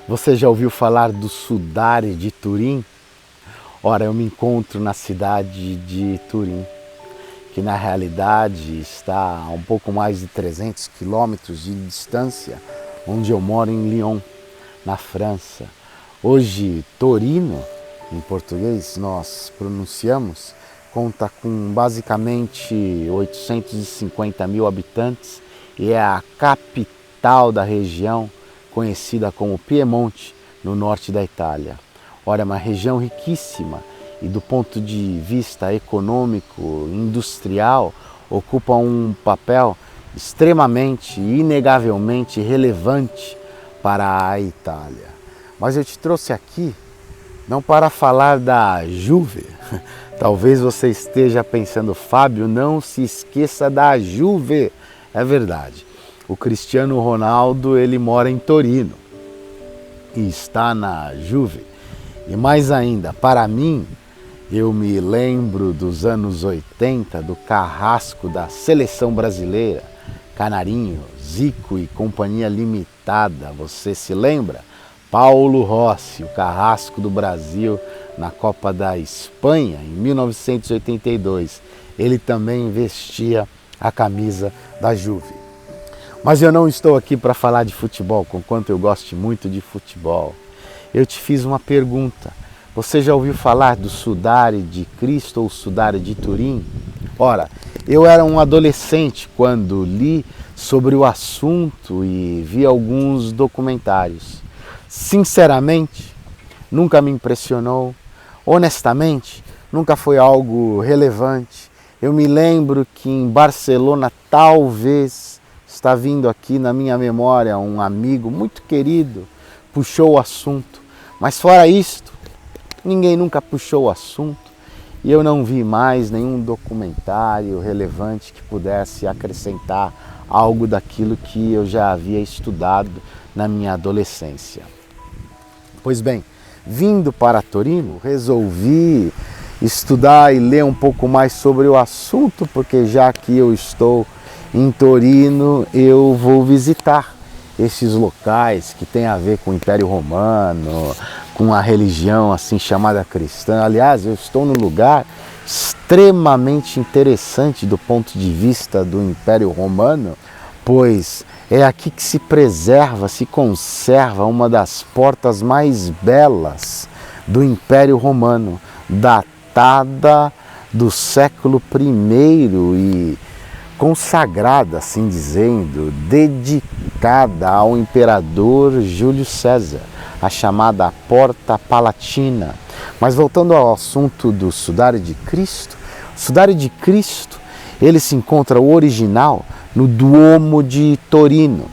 Você já ouviu falar do Sudare de Turim? Ora, eu me encontro na cidade de Turim, que na realidade está a um pouco mais de 300 quilômetros de distância, onde eu moro em Lyon, na França. Hoje, Torino, em português, nós pronunciamos, conta com basicamente 850 mil habitantes e é a capital da região conhecida como Piemonte, no norte da Itália. Ora, é uma região riquíssima e do ponto de vista econômico, industrial, ocupa um papel extremamente, inegavelmente relevante para a Itália. Mas eu te trouxe aqui não para falar da Juve. Talvez você esteja pensando, Fábio, não se esqueça da Juve. É verdade. O Cristiano Ronaldo, ele mora em Torino e está na Juve. E mais ainda, para mim, eu me lembro dos anos 80, do carrasco da seleção brasileira, Canarinho, Zico e Companhia Limitada. Você se lembra? Paulo Rossi, o carrasco do Brasil na Copa da Espanha, em 1982. Ele também vestia a camisa da Juve. Mas eu não estou aqui para falar de futebol, conquanto eu goste muito de futebol. Eu te fiz uma pergunta. Você já ouviu falar do Sudare de Cristo ou Sudare de Turim? Ora, eu era um adolescente quando li sobre o assunto e vi alguns documentários. Sinceramente, nunca me impressionou. Honestamente, nunca foi algo relevante. Eu me lembro que em Barcelona, talvez, está vindo aqui na minha memória um amigo muito querido, puxou o assunto. Mas fora isto, ninguém nunca puxou o assunto e eu não vi mais nenhum documentário relevante que pudesse acrescentar algo daquilo que eu já havia estudado na minha adolescência. Pois bem, vindo para Torino, resolvi estudar e ler um pouco mais sobre o assunto, porque já que eu estou em Torino, eu vou visitar esses locais que têm a ver com o Império Romano, com a religião assim chamada cristã. Aliás, eu estou num lugar extremamente interessante do ponto de vista do Império Romano, pois é aqui que se preserva, se conserva uma das portas mais belas do Império Romano, datada do século I e consagrada, assim dizendo, dedicada ao imperador Júlio César, a chamada Porta Palatina. Mas voltando ao assunto do Sudare de Cristo, o Sudare de Cristo, ele se encontra o original no Duomo de Torino,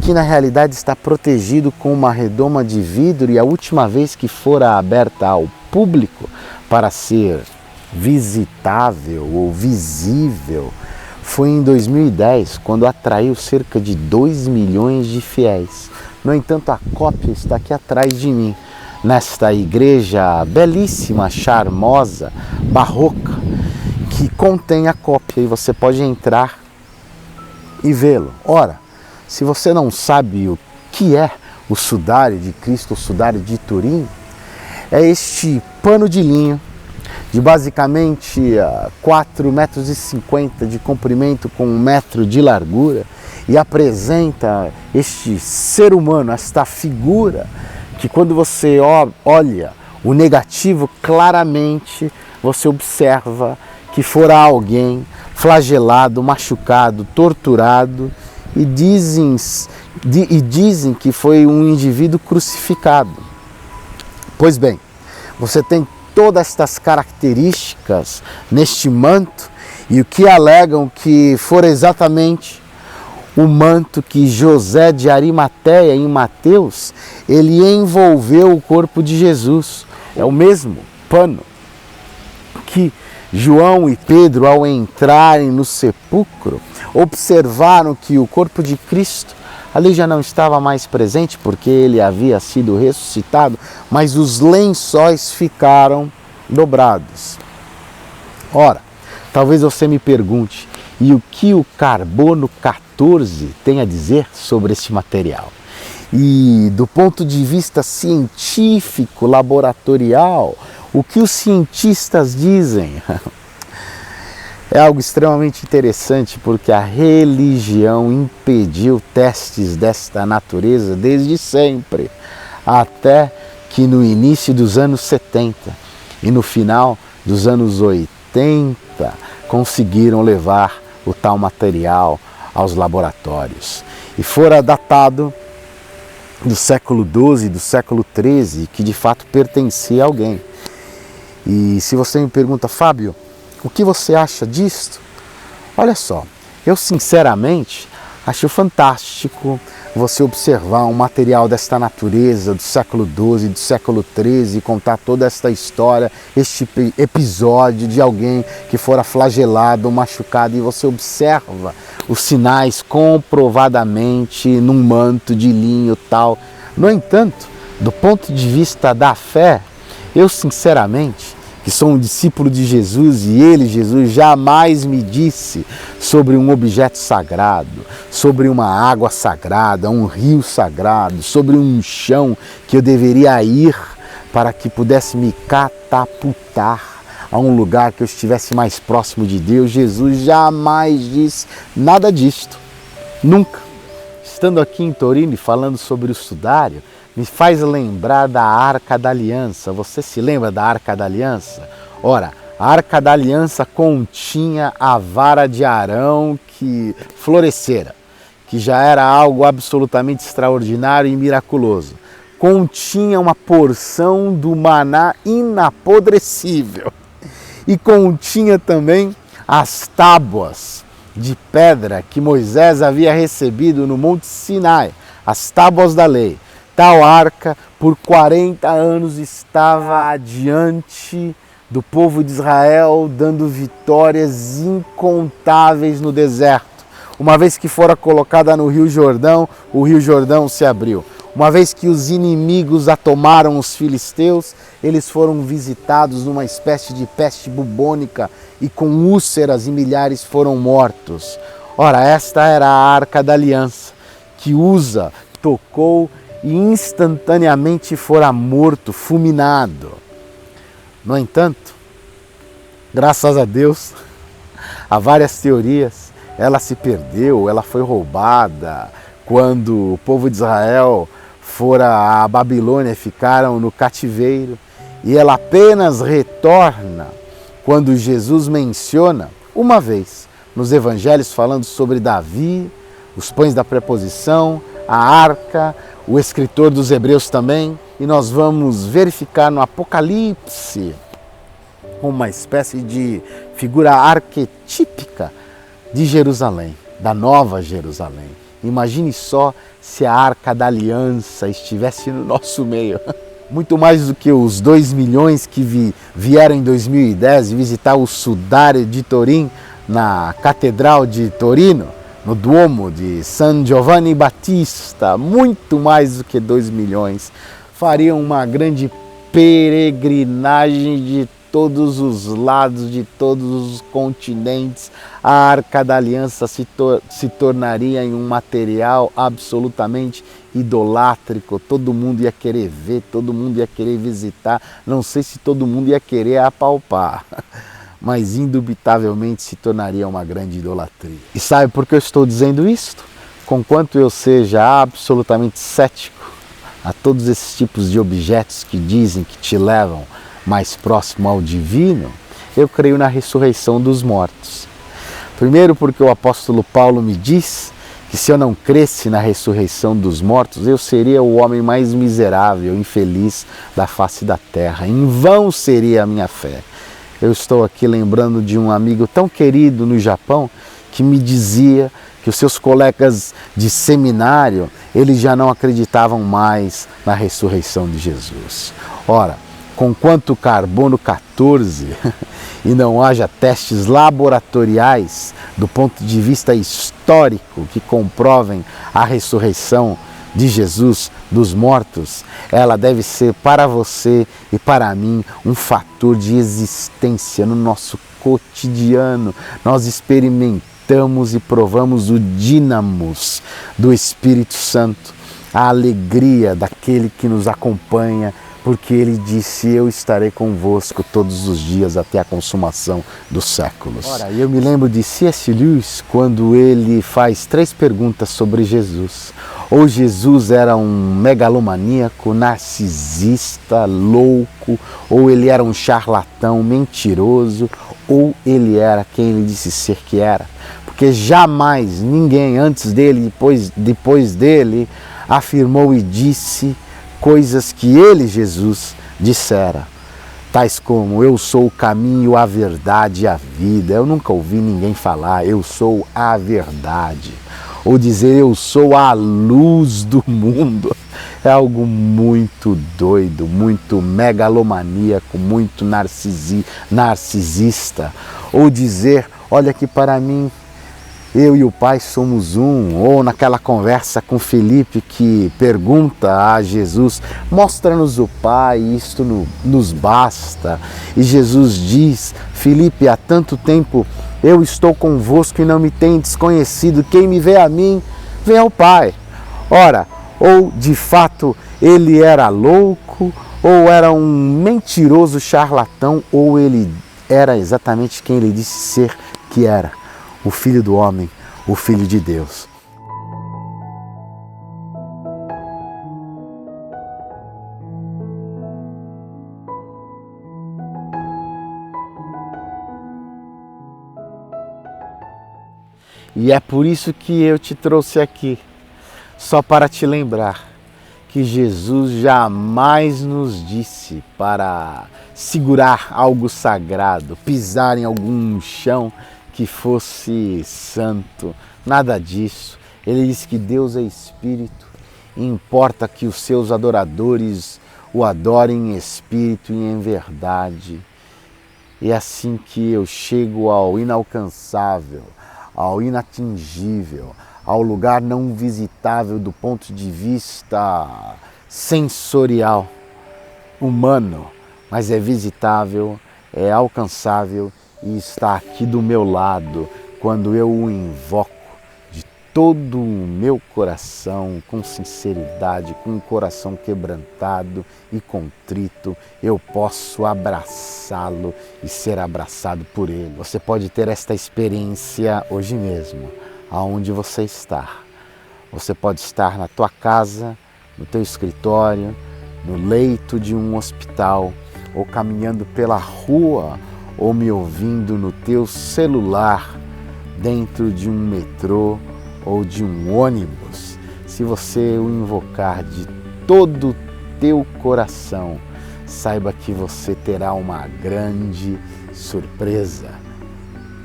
que na realidade está protegido com uma redoma de vidro, e a última vez que fora aberta ao público para ser visitável ou visível foi em 2010, quando atraiu cerca de 2 milhões de fiéis. No entanto, a cópia está aqui atrás de mim, nesta igreja belíssima, charmosa, barroca, que contém a cópia e você pode entrar e vê-lo. Ora, se você não sabe o que é o Sudare de Cristo, o Sudare de Turim, é este pano de linho de basicamente 4,50 metros de comprimento com 1 metro de largura e apresenta este ser humano, esta figura que quando você olha o negativo, claramente você observa que fora alguém flagelado, machucado, torturado e dizem que foi um indivíduo crucificado. Pois bem, você tem todas estas características neste manto e o que alegam que for exatamente o manto que José de Arimateia, em Mateus, ele envolveu o corpo de Jesus. É o mesmo pano que João e Pedro, ao entrarem no sepulcro, observaram que o corpo de Cristo ali já não estava mais presente porque ele havia sido ressuscitado, mas os lençóis ficaram dobrados. Ora, talvez você me pergunte, e o que o carbono 14 tem a dizer sobre este material? E do ponto de vista científico, laboratorial, o que os cientistas dizem é algo extremamente interessante, porque a religião impediu testes desta natureza desde sempre, até que no início dos anos 70 e no final dos anos 80 conseguiram levar o tal material aos laboratórios. E fora datado do século XII, do século XIII, que de fato pertencia a alguém. E se você me pergunta, Fábio, o que você acha disto? Olha só, eu sinceramente acho fantástico você observar um material desta natureza, do século XII, do século XIII, e contar toda esta história, este episódio de alguém que fora flagelado, machucado, e você observa os sinais comprovadamente num manto de linho tal. No entanto, do ponto de vista da fé, eu sinceramente, que sou um discípulo de Jesus, e ele, Jesus, jamais me disse sobre um objeto sagrado, sobre uma água sagrada, um rio sagrado, sobre um chão que eu deveria ir para que pudesse me catapultar a um lugar que eu estivesse mais próximo de Deus. Jesus jamais disse nada disto, nunca. Estando aqui em Torino e falando sobre o sudário, me faz lembrar da Arca da Aliança. Você se lembra da Arca da Aliança? Ora, a Arca da Aliança continha a vara de Arão que florescera, que já era algo absolutamente extraordinário e miraculoso. Continha uma porção do maná inapodrecível e continha também as tábuas de pedra que Moisés havia recebido no Monte Sinai, as tábuas da lei. Tal arca, por 40 anos, estava adiante do povo de Israel, dando vitórias incontáveis no deserto. Uma vez que fora colocada no Rio Jordão, o Rio Jordão se abriu. Uma vez que os inimigos a tomaram, os filisteus, eles foram visitados numa espécie de peste bubônica e com úlceras, e milhares foram mortos. Ora, esta era a Arca da Aliança, que Uza tocou e instantaneamente fora morto, fulminado. No entanto, graças a Deus, há várias teorias, ela se perdeu, ela foi roubada quando o povo de Israel fora à Babilônia, ficaram no cativeiro, e ela apenas retorna quando Jesus menciona uma vez nos evangelhos, falando sobre Davi, os pães da preposição, a arca, o escritor dos Hebreus também, e nós vamos verificar no Apocalipse uma espécie de figura arquetípica de Jerusalém, da Nova Jerusalém. Imagine só se a Arca da Aliança estivesse no nosso meio. Muito mais do que os 2 milhões que vieram em 2010 visitar o sudário de Turim, na Catedral de Torino, no Duomo de San Giovanni Battista, muito mais do que 2 milhões, fariam uma grande peregrinagem de todos os lados, de todos os continentes. A Arca da Aliança se tornaria em um material absolutamente idolátrico. Todo mundo ia querer ver, todo mundo ia querer visitar. Não sei se todo mundo ia querer apalpar, mas indubitavelmente se tornaria uma grande idolatria. E sabe por que eu estou dizendo isto? Conquanto eu seja absolutamente cético a todos esses tipos de objetos que dizem que te levam mais próximo ao divino, eu creio na ressurreição dos mortos. Primeiro porque o apóstolo Paulo me diz que se eu não cresce na ressurreição dos mortos, eu seria o homem mais miserável, infeliz da face da terra. Em vão seria a minha fé. Eu estou aqui lembrando de um amigo tão querido no Japão que me dizia que os seus colegas de seminário, eles já não acreditavam mais na ressurreição de Jesus. Ora, conquanto o carbono 14 e não haja testes laboratoriais do ponto de vista histórico que comprovem a ressurreição de Jesus dos mortos, ela deve ser para você e para mim um fator de existência no nosso cotidiano. Nós experimentamos e provamos o dínamos do Espírito Santo. a alegria daquele que nos acompanha, porque ele disse: eu estarei convosco todos os dias até a consumação dos séculos. Ora, eu me lembro de C.S. Lewis quando ele faz 3 perguntas sobre Jesus. Ou Jesus era um megalomaníaco, narcisista, louco, ou ele era um charlatão, mentiroso, ou ele era quem ele disse ser que era. Porque jamais ninguém antes dele, depois dele, afirmou e disse coisas que ele, Jesus, dissera. Tais como: eu sou o caminho, a verdade e a vida. Eu nunca ouvi ninguém falar: eu sou a verdade. Ou dizer: eu sou a luz do mundo. É algo muito doido, muito megalomaníaco, muito narcisista. Ou dizer: olha aqui para mim, eu e o Pai somos um. Ou naquela conversa com Felipe que pergunta a Jesus: mostra-nos o Pai, isto nos basta. E Jesus diz: Felipe, há tanto tempo eu estou convosco e não me tendes conhecido. Quem me vê a mim, vê ao Pai. Ora, ou de fato ele era louco, ou era um mentiroso charlatão, ou ele era exatamente quem ele disse ser que era: o Filho do Homem, o Filho de Deus. E é por isso que eu te trouxe aqui, só para te lembrar que Jesus jamais nos disse para segurar algo sagrado, pisar em algum chão que fosse santo, nada disso. Ele disse que Deus é Espírito e importa que os seus adoradores o adorem em espírito e em verdade. E é assim que eu chego ao inalcançável, ao inatingível, ao lugar não visitável do ponto de vista sensorial, humano, mas é visitável, é alcançável e está aqui do meu lado quando eu o invoco de todo o meu coração, com sinceridade, com o coração quebrantado e contrito. Eu posso abraçá-lo e ser abraçado por ele. Você pode ter esta experiência hoje mesmo, aonde você está. Você pode estar na tua casa, no teu escritório, no leito de um hospital, ou caminhando pela rua, ou me ouvindo no teu celular, dentro de um metrô ou de um ônibus. Se você o invocar de todo o teu coração, saiba que você terá uma grande surpresa.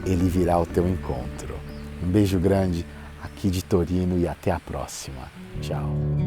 Ele virá ao teu encontro. Um beijo grande aqui de Torino e até a próxima. Tchau.